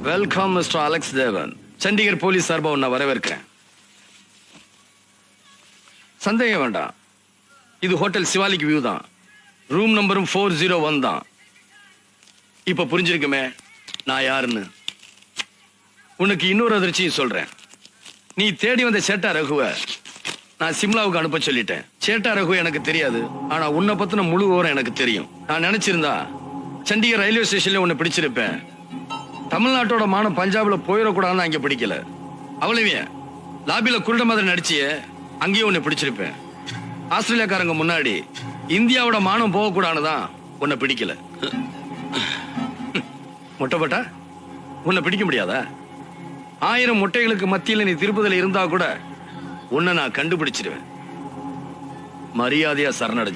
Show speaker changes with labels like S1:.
S1: Welcome mister Alex தேவன். Chandigarh police சார்பா உன்னை வரவேற்கிறேன். சந்தேகம் வேண்டாம், இது ஹோட்டல் சிவாலிக் வியூ தான். ரூம் நம்பரும் 401 தான். இப்ப புரிஞ்சிருக்குமே நான் யாருன்னு. உனக்கு இன்னொரு அதிர்ச்சியும் சொல்றேன். நீ தேடி வந்த சேட்டா ரகுவ நான் சிம்லாவுக்கு அனுப்ப சொல்லிட்டேன். சேட்டா ரகு எனக்கு தெரியாது, ஆனா உன்னை பத்தின முழு விவரம் எனக்கு தெரியும். நான் நினைச்சிருந்தா சண்டிகர் ரயில்வே ஸ்டேஷன்ல உன்னை பிடிச்சிருப்பேன். தமிழ்நாட்டோட மானம் பஞ்சாப்ல போயிடக்கூடாதுன்னு அங்க பிடிக்கல. அவ்வளவே லாபில குருட மாதிரி நடிச்சிய அங்கேயும் உன்னை பிடிச்சிருப்பேன். ஆஸ்திரேலியாக்காரங்க முன்னாடி இந்தியாவோட மானம் போகக்கூடாதுதான் உன்னை பிடிக்கல. முட்டைப்பட்டா உன்னை பிடிக்க முடியாதா? 1000 முட்டைகளுக்கு மத்தியில் நீ திருப்பதில இருந்தா கூட உன்னை நான் கண்டுபிடிச்சிருவேன். மரியாதையா சரணடைஞ்சு